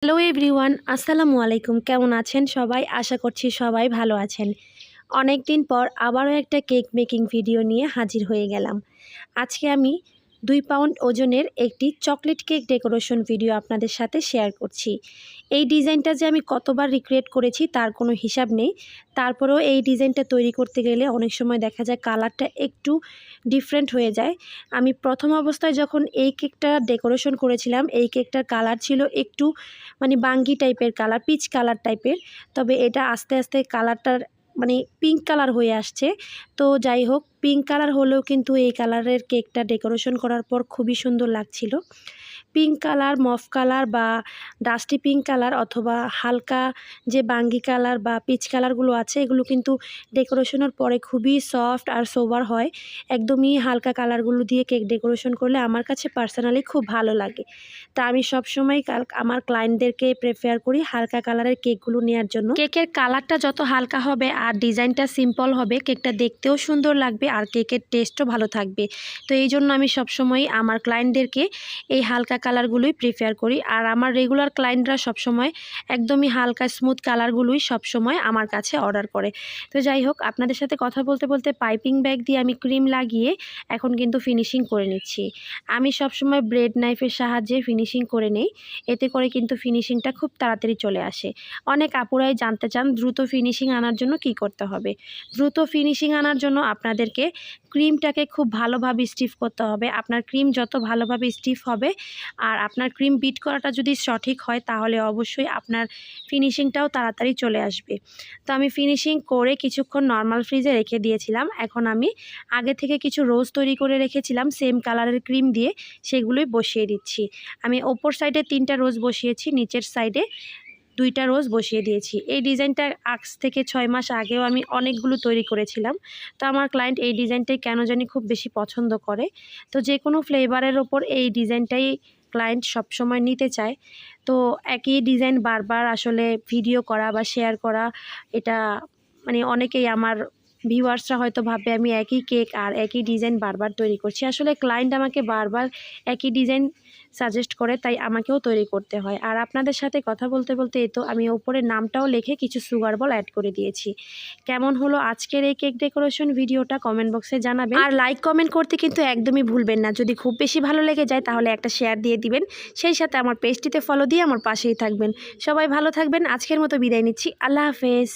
Hello everyone, আসসালামু আলাইকুম। কেমন আছেন সবাই? আশা করছি সবাই ভালো আছেন। অনেক দিন পর আবারও একটা কেক মেকিং ভিডিও নিয়ে হাজির হয়ে গেলাম। আজকে আমি 2 পাউন্ড ওজনের একটি চকলেট কেক ডেকোরেশন ভিডিও আপনাদের সাথে শেয়ার করছি। এই ডিজাইনটা যে আমি কতবার রিক্রিয়েট করেছি তার কোনো হিসাব নেই। তারপরেও এই ডিজাইনটা তৈরি করতে গেলে অনেক সময় দেখা যায় কালারটা একটু ডিফারেন্ট হয়ে যায়। আমি প্রথম অবস্থায় যখন এই কেকটা ডেকোরেশন করেছিলাম, এই কেকটার কালার ছিল একটু বাঙ্গি টাইপের কালার, পিচ কালার টাইপের। তবে এটা আস্তে আস্তে কালারটার পিঙ্ক কালার হয়ে আসছে। তো যাই হোক, পিঙ্ক কালার হলেও কিন্তু এই কালারের কেকটা ডেকোরেশন করার পর খুবই সুন্দর লাগছিল। পিঙ্ক কালার, মফ কালার বা ডাস্টি পিঙ্ক কালার অথবা হালকা যে বাঙ্গি কালার বা পিচ কালারগুলো আছে, এগুলো কিন্তু ডেকোরেশনের পরে খুবই সফট আর সোবার হয়। একদমই হালকা কালারগুলো দিয়ে কেক ডেকোরেশন করলে আমার কাছে পার্সোনালি খুব ভালো লাগে। তা আমি সবসময় আমার ক্লায়েন্টদেরকে প্রেফার করি হালকা কালারের কেকগুলো নেওয়ার জন্য। কেকের কালারটা যত হালকা হবে আর ডিজাইনটা সিম্পল হবে, কেকটা দেখতেও সুন্দর লাগবে আর কেকের টেস্টও ভালো থাকবে। তো এই জন্য আমি সবসময় আমার ক্লায়েন্টদেরকে এই হালকা কালারগুলোই প্রেফার করি। আর আমার রেগুলার ক্লায়েন্টরা সবসময় একদমই হালকা স্মুথ কালারগুলোই সবসময় আমার কাছে অর্ডার করে। তো যাই হোক, আপনাদের সাথে কথা বলতে বলতে পাইপিং ব্যাগ দিয়ে আমি ক্রিম লাগিয়ে এখন কিন্তু ফিনিশিং করে নিচ্ছি। আমি সবসময় ব্রেড নাইফের সাহায্যে ফিনিশিং করে নেই, এতে করে কিন্তু ফিনিশিংটা খুব তাড়াতাড়ি চলে আসে। অনেক আপুরাই জানতে চান দ্রুত ফিনিশিং আনার জন্য কি করতে হবে। দ্রুত ফিনিশিং আনার জন্য আপনাদেরকে ক্রিমটাকে খুব ভালোভাবে স্টিফ করতে হবে। আপনার ক্রিম যত ভালোভাবে স্টিফ হবে আর আপনার ক্রিম বিট করাটা যদি সঠিক হয়, তাহলে অবশ্যই আপনার ফিনিশিংটাও তাড়াতাড়ি চলে আসবে। তো আমি ফিনিশিং করে কিছুক্ষণ নর্মাল ফ্রিজে রেখে দিয়েছিলাম। এখন আমি আগে থেকে কিছু রোজ তৈরি করে রেখেছিলাম সেম কালারের ক্রিম দিয়ে, সেগুলোই বসিয়ে দিচ্ছি। আমি ওপর সাইডে 3টা রোজ বসিয়েছি, নিচের সাইডে 2টা রোজ বসিয়ে দিয়েছি। এই ডিজাইনটা আজ থেকে 6 মাস আগেও আমি অনেকগুলো তৈরি করেছিলাম। তো আমার ক্লায়েন্ট এই ডিজাইনটাই কেন জানি খুব বেশি পছন্দ করে। তো যে কোনো ফ্লেভারের ওপর এই ডিজাইনটাই ক্লায়েন্ট সবসময় নিতে চায়। তো একই ডিজাইন বারবার আসলে ভিডিও করা বা শেয়ার করা, এটা অনেকেই আমার ভিউয়ার্সরা হয়তো ভাববে আমি একই কেক আর একই ডিজাইন বারবার তৈরি করছি। আসলে ক্লায়েন্ট আমাকে বারবার একই ডিজাইন সাজেস্ট করে, তাই আমাকেও তৈরি করতে হয়। আর আপনাদের সাথে কথা বলতে বলতে এই তো আমি ওপরে নামটাও লিখে কিছু সুগার বল অ্যাড করে দিয়েছি। কেমন হলো আজকের এই কেক ডেকোরেশন ভিডিওটা কমেন্ট বক্সে জানাবেন। আর লাইক কমেন্ট করতে কিন্তু একদমই ভুলবেন না। যদি খুব বেশি ভালো লেগে যায় তাহলে একটা শেয়ার দিয়ে দিবেন। সেই সাথে আমার পেজটিতে ফলো দিয়ে আমার পাশেই থাকবেন। সবাই ভালো থাকবেন। আজকের মতো বিদায় নিচ্ছি। আল্লাহ হাফেজ।